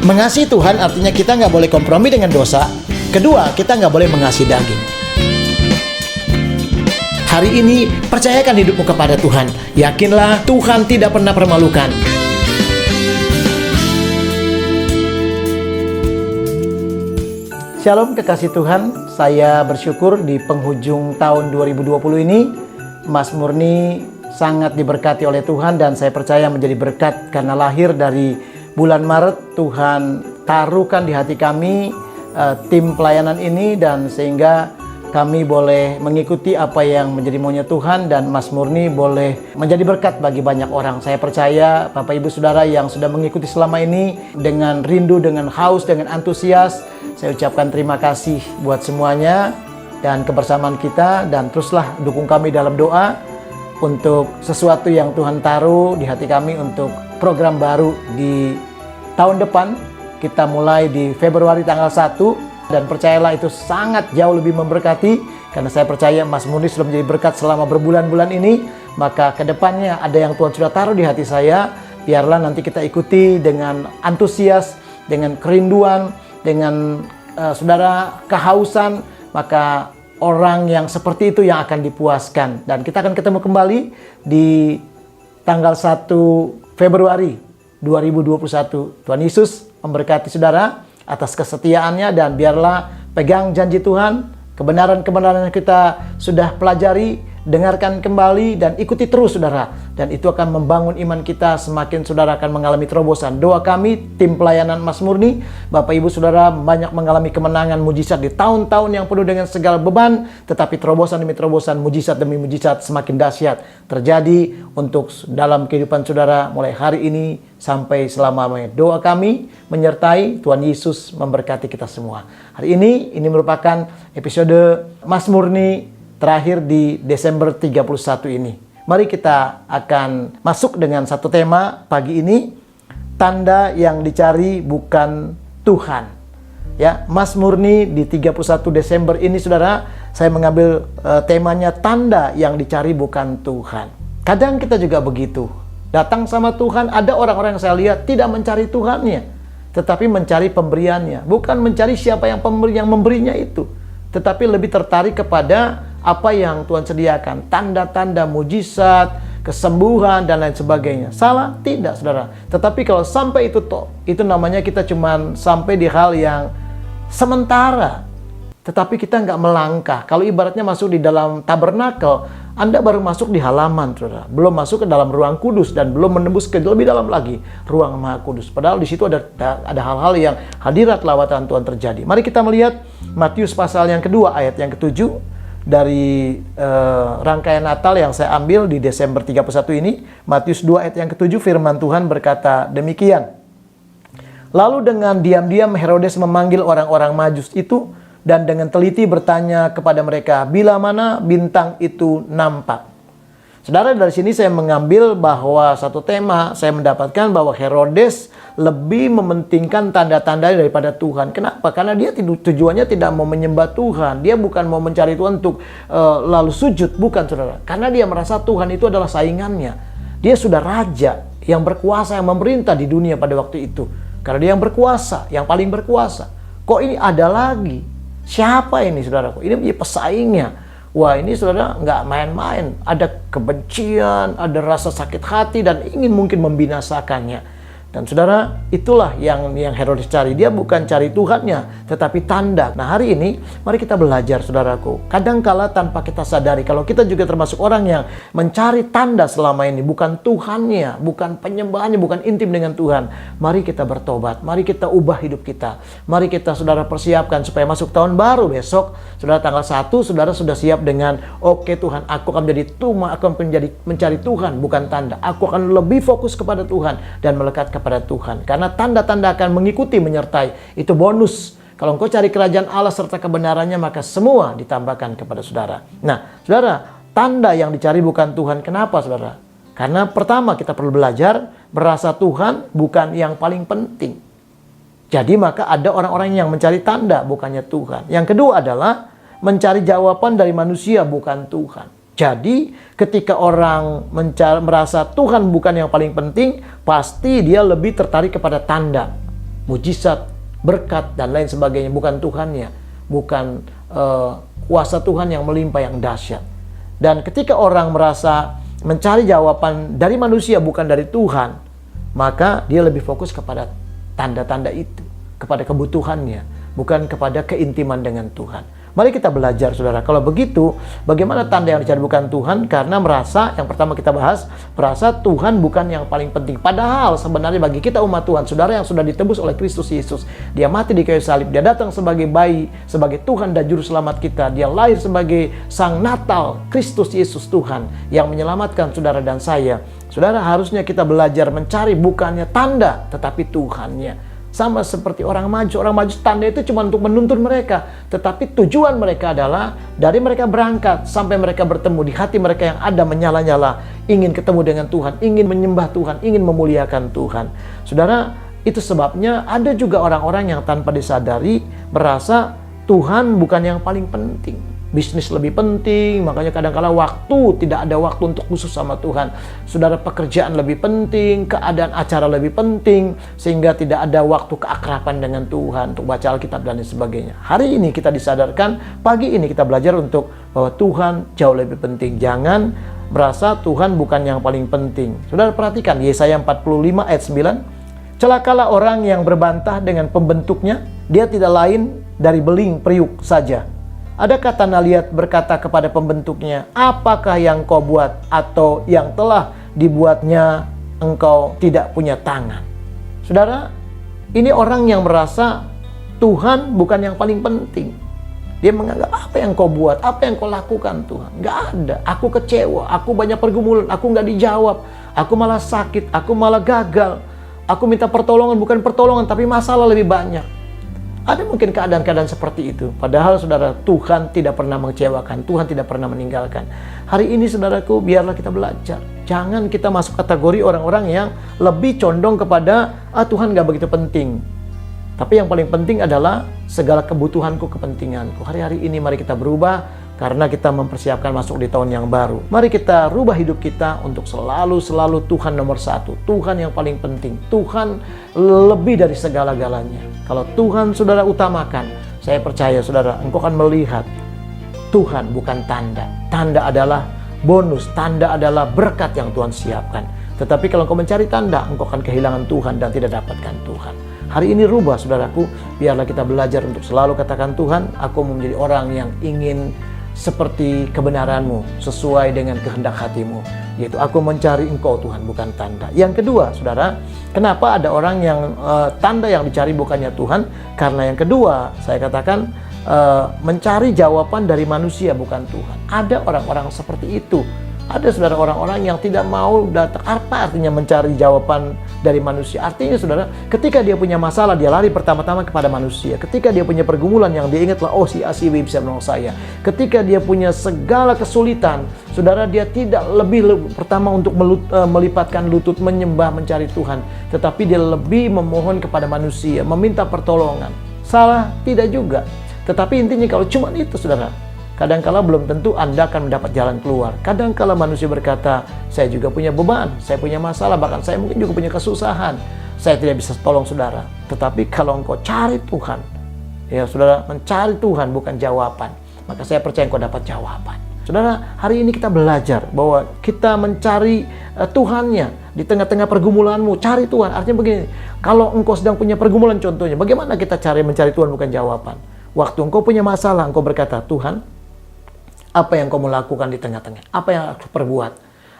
Mengasihi Tuhan artinya kita nggak boleh kompromi dengan dosa. Kedua, kita nggak boleh mengasihi daging. Hari ini, percayakan hidupmu kepada Tuhan. Yakinlah Tuhan tidak pernah permalukan. Shalom kekasih Tuhan, saya bersyukur di penghujung tahun 2020 ini, Mas Murni sangat diberkati oleh Tuhan dan saya percaya menjadi berkat karena lahir dari bulan Maret. Tuhan taruhkan di hati kami tim pelayanan ini dan sehingga kami boleh mengikuti apa yang menjadi maunya Tuhan dan Mas Murni boleh menjadi berkat bagi banyak orang. Saya percaya Bapak Ibu Saudara yang sudah mengikuti selama ini dengan rindu, dengan haus, dengan antusias, saya ucapkan terima kasih buat semuanya dan kebersamaan kita, dan teruslah dukung kami dalam doa untuk sesuatu yang Tuhan taruh di hati kami untuk program baru di tahun depan. Kita mulai di Februari tanggal 1 dan percayalah itu sangat jauh lebih memberkati karena saya percaya Mas Murni sudah menjadi berkat selama berbulan-bulan ini. Maka kedepannya ada yang Tuhan sudah taruh di hati saya, biarlah nanti kita ikuti dengan antusias, dengan kerinduan, dengan saudara kehausan, maka orang yang seperti itu yang akan dipuaskan. Dan kita akan ketemu kembali di tanggal 1 Februari 2021. Tuhan Yesus memberkati saudara atas kesetiaannya dan biarlah pegang janji Tuhan, kebenaran-kebenaran yang kita sudah pelajari, dengarkan kembali dan ikuti terus saudara. Dan itu akan membangun iman kita, semakin saudara akan mengalami terobosan. Doa kami, tim pelayanan Mas Murni, Bapak Ibu Saudara banyak mengalami kemenangan, mujizat di tahun-tahun yang penuh dengan segala beban. Tetapi terobosan demi terobosan, mujizat demi mujizat semakin dahsyat terjadi untuk dalam kehidupan saudara mulai hari ini sampai selamanya. Doa kami menyertai, Tuhan Yesus memberkati kita semua. Hari ini merupakan episode Mas Murni terakhir di Desember 31 ini. Mari kita akan masuk dengan satu tema pagi ini, tanda yang dicari bukan Tuhan. Ya, Mas Murni di 31 Desember ini saudara, saya mengambil temanya tanda yang dicari bukan Tuhan. Kadang kita juga begitu. Datang sama Tuhan, ada orang-orang yang saya lihat tidak mencari Tuhannya, tetapi mencari pemberiannya. Bukan mencari siapa yang memberinya itu, tetapi lebih tertarik kepada apa yang Tuhan sediakan, tanda-tanda, mujizat, kesembuhan, dan lain sebagainya. Salah? Tidak, saudara. Tetapi kalau sampai itu namanya kita cuma sampai di hal yang sementara. Tetapi kita nggak melangkah. Kalau ibaratnya masuk di dalam tabernakel, Anda baru masuk di halaman, saudara. Belum masuk ke dalam ruang kudus dan belum menembus ke lebih dalam lagi ruang Maha Kudus. Padahal di situ ada hal-hal yang hadirat lawatan Tuhan terjadi. Mari kita melihat Matius pasal yang kedua ayat yang ke-7 dari rangkaian Natal yang saya ambil di Desember 31 ini. Matius 2 ayat yang ke-7, firman Tuhan berkata demikian. Lalu dengan diam-diam Herodes memanggil orang-orang Majus itu dan dengan teliti bertanya kepada mereka, bila mana bintang itu nampak. Saudara, dari sini saya mengambil bahwa satu tema, saya mendapatkan bahwa Herodes lebih mementingkan tanda-tanda daripada Tuhan. Kenapa? Karena dia tujuannya tidak mau menyembah Tuhan. Dia bukan mau mencari Tuhan untuk lalu sujud, bukan saudara. Karena dia merasa Tuhan itu adalah saingannya. Dia sudah raja yang berkuasa, yang memerintah di dunia pada waktu itu. Karena dia yang berkuasa, yang paling berkuasa. Kok ini ada lagi? Siapa ini saudara? Ini menjadi pesaingnya. Wah, ini saudara nggak main-main. Ada kebencian, ada rasa sakit hati dan ingin mungkin membinasakannya. Dan saudara, itulah yang Herodes cari. Dia bukan cari Tuhannya, tetapi tanda. Nah, hari ini mari kita belajar saudaraku. Kadangkala tanpa kita sadari, kalau kita juga termasuk orang yang mencari tanda selama ini, bukan Tuhannya, bukan penyembahannya, bukan intim dengan Tuhan. Mari kita bertobat, mari kita ubah hidup kita. Mari kita saudara persiapkan supaya masuk tahun baru besok, saudara tanggal 1, saudara sudah siap dengan, oke Tuhan, aku akan menjadi aku akan mencari Tuhan, bukan tanda. Aku akan lebih fokus kepada Tuhan dan melekat kepada Tuhan. Karena tanda-tanda akan mengikuti, menyertai. Itu bonus. Kalau engkau cari kerajaan Allah serta kebenarannya, maka semua ditambahkan kepada saudara. Nah, saudara, tanda yang dicari bukan Tuhan. Kenapa, saudara? Karena pertama kita perlu belajar merasa Tuhan bukan yang paling penting. Jadi maka ada orang-orang yang mencari tanda, bukannya Tuhan. Yang kedua adalah mencari jawaban dari manusia, bukan Tuhan. Jadi ketika orang merasa Tuhan bukan yang paling penting, pasti dia lebih tertarik kepada tanda. mujizat, berkat, dan lain sebagainya. Bukan Tuhannya, bukan kuasa Tuhan yang melimpah, yang dahsyat. Dan ketika orang merasa mencari jawaban dari manusia bukan dari Tuhan, maka dia lebih fokus kepada tanda-tanda itu, kepada kebutuhannya, bukan kepada keintiman dengan Tuhan. Mari kita belajar, saudara. Kalau begitu, bagaimana tanda yang dicari bukan Tuhan? Karena merasa, yang pertama kita bahas, merasa Tuhan bukan yang paling penting. Padahal sebenarnya bagi kita umat Tuhan, saudara yang sudah ditebus oleh Kristus Yesus, dia mati di kayu salib, dia datang sebagai bayi, sebagai Tuhan dan Juru Selamat kita. Dia lahir sebagai Sang Natal, Kristus Yesus Tuhan, yang menyelamatkan saudara dan saya. Saudara, harusnya kita belajar mencari bukannya tanda, tetapi Tuhannya. Sama seperti orang maju tanda itu cuma untuk menuntun mereka. Tetapi tujuan mereka adalah dari mereka berangkat sampai mereka bertemu, di hati mereka yang ada menyala-nyala, ingin ketemu dengan Tuhan, ingin menyembah Tuhan, ingin memuliakan Tuhan. Saudara, itu sebabnya ada juga orang-orang yang tanpa disadari merasa Tuhan bukan yang paling penting. Bisnis lebih penting, makanya kadang-kala tidak ada waktu untuk khusus sama Tuhan. Saudara, pekerjaan lebih penting, keadaan acara lebih penting, sehingga tidak ada waktu keakraban dengan Tuhan, untuk baca Alkitab dan lain sebagainya. Hari ini kita disadarkan, pagi ini kita belajar untuk bahwa Tuhan jauh lebih penting. Jangan merasa Tuhan bukan yang paling penting. Saudara perhatikan, Yesaya 45 ayat 9. Celakalah orang yang berbantah dengan pembentuknya, dia tidak lain dari beling periuk saja. Adakah tanah liat berkata kepada pembentuknya, apakah yang kau buat, atau yang telah dibuatnya engkau tidak punya tangan? Saudara, ini orang yang merasa Tuhan bukan yang paling penting. Dia menganggap, apa yang kau buat, apa yang kau lakukan Tuhan? Nggak ada, aku kecewa, aku banyak pergumulan, aku nggak dijawab, aku malah sakit, aku malah gagal, aku minta pertolongan, bukan pertolongan, tapi masalah lebih banyak. Ada mungkin keadaan-keadaan seperti itu. Padahal saudara, Tuhan tidak pernah mengecewakan, Tuhan tidak pernah meninggalkan. Hari ini saudaraku, biarlah kita belajar. Jangan kita masuk kategori orang-orang yang lebih condong kepada Tuhan gak begitu penting. Tapi yang paling penting adalah segala kebutuhanku, kepentinganku. Hari-hari ini mari kita berubah, karena kita mempersiapkan masuk di tahun yang baru. Mari kita rubah hidup kita untuk selalu Tuhan nomor satu. Tuhan yang paling penting. Tuhan lebih dari segala-galanya. Kalau Tuhan saudara utamakan, saya percaya saudara, engkau akan melihat Tuhan bukan tanda. Tanda adalah bonus. Tanda adalah berkat yang Tuhan siapkan. Tetapi kalau engkau mencari tanda, engkau akan kehilangan Tuhan dan tidak dapatkan Tuhan. Hari ini rubah saudaraku. Biarlah kita belajar untuk selalu katakan, Tuhan, aku mau menjadi orang yang ingin seperti kebenaranmu, sesuai dengan kehendak hatimu, yaitu aku mencari engkau Tuhan, bukan tanda. Yang kedua saudara, kenapa ada orang yang tanda yang dicari bukannya Tuhan? Karena yang kedua, saya katakan mencari jawaban dari manusia bukan Tuhan. Ada orang-orang seperti itu. Ada saudara orang-orang yang tidak mau datang. Apa artinya mencari jawaban dari manusia? Artinya saudara, ketika dia punya masalah, dia lari pertama-tama kepada manusia. Ketika dia punya pergumulan, yang dia ingatlah, oh si A si B bisa menolong saya. Ketika dia punya segala kesulitan, saudara, dia tidak lebih pertama untuk melipatkan lutut, menyembah, mencari Tuhan. Tetapi dia lebih memohon kepada manusia, meminta pertolongan. Salah? Tidak juga. Tetapi intinya kalau cuma itu saudara, kadangkala belum tentu Anda akan mendapat jalan keluar. Kadangkala manusia berkata, saya juga punya beban, saya punya masalah, bahkan saya mungkin juga punya kesusahan. Saya tidak bisa tolong saudara. Tetapi kalau engkau cari Tuhan, ya saudara, mencari Tuhan bukan jawaban, maka saya percaya engkau dapat jawaban. Saudara, hari ini kita belajar bahwa kita mencari Tuhannya di tengah-tengah pergumulanmu. Cari Tuhan, artinya begini, kalau engkau sedang punya pergumulan contohnya, bagaimana kita mencari Tuhan bukan jawaban? Waktu engkau punya masalah, engkau berkata, Tuhan, apa yang kau mau lakukan di tengah-tengah? Apa yang aku perbuat?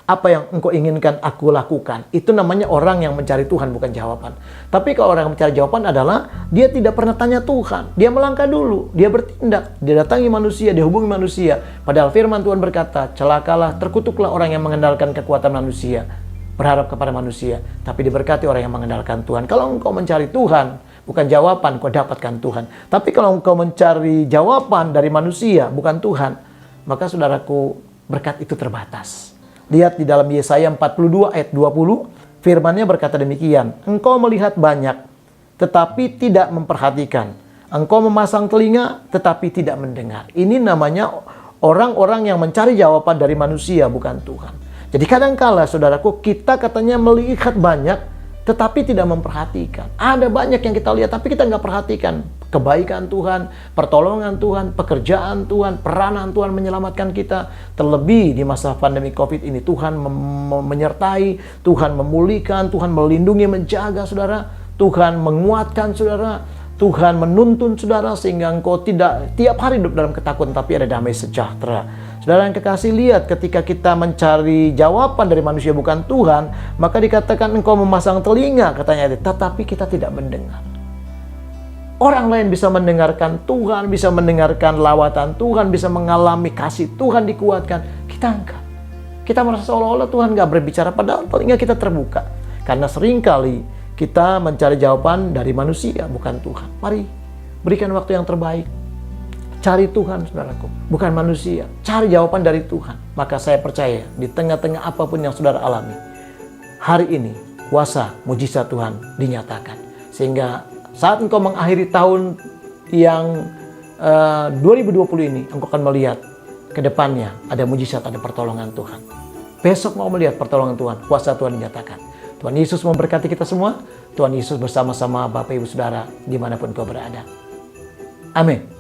Apa yang engkau inginkan aku lakukan? Itu namanya orang yang mencari Tuhan, bukan jawaban. Tapi kalau orang yang mencari jawaban adalah dia tidak pernah tanya Tuhan. Dia melangkah dulu, dia bertindak, dia datangi manusia, dia hubungi manusia. Padahal firman Tuhan berkata, celakalah, terkutuklah orang yang mengandalkan kekuatan manusia, berharap kepada manusia, tapi diberkati orang yang mengandalkan Tuhan. Kalau engkau mencari Tuhan, bukan jawaban, kau dapatkan Tuhan. Tapi kalau engkau mencari jawaban dari manusia, bukan Tuhan, maka saudaraku, berkat itu terbatas. Lihat di dalam Yesaya 42 ayat 20, firman-Nya berkata demikian, engkau melihat banyak, tetapi tidak memperhatikan. Engkau memasang telinga, tetapi tidak mendengar. Ini namanya orang-orang yang mencari jawaban dari manusia, bukan Tuhan. Jadi kadangkala saudaraku, kita katanya melihat banyak, tetapi tidak memperhatikan. Ada banyak yang kita lihat, tapi kita nggak perhatikan kebaikan Tuhan, pertolongan Tuhan, pekerjaan Tuhan, peranan Tuhan menyelamatkan kita. Terlebih di masa pandemi COVID ini, Tuhan menyertai, Tuhan memulihkan, Tuhan melindungi, menjaga saudara, Tuhan menguatkan saudara, Tuhan menuntun saudara sehingga engkau tidak tiap hari hidup dalam ketakutan, tapi ada damai sejahtera. Saudara yang kekasih, lihat ketika kita mencari jawaban dari manusia bukan Tuhan, maka dikatakan engkau memasang telinga, katanya, tetapi kita tidak mendengar. Orang lain bisa mendengarkan Tuhan, bisa mendengarkan lawatan Tuhan, bisa mengalami kasih Tuhan, dikuatkan. Kita enggak. Kita merasa seolah-olah Tuhan enggak berbicara, padahal telinga kita terbuka. Karena seringkali kita mencari jawaban dari manusia, bukan Tuhan. Mari, berikan waktu yang terbaik. Cari Tuhan, saudaraku, bukan manusia. Cari jawaban dari Tuhan. Maka saya percaya, di tengah-tengah apapun yang saudara alami, hari ini, kuasa mujizat Tuhan dinyatakan. Sehingga saat engkau mengakhiri tahun yang 2020 ini, engkau akan melihat ke depannya ada mujizat, ada pertolongan Tuhan. Besok mau melihat pertolongan Tuhan, kuasa Tuhan dinyatakan. Tuhan Yesus memberkati kita semua. Tuhan Yesus bersama-sama Bapak Ibu Saudara dimanapun kau berada. Amin.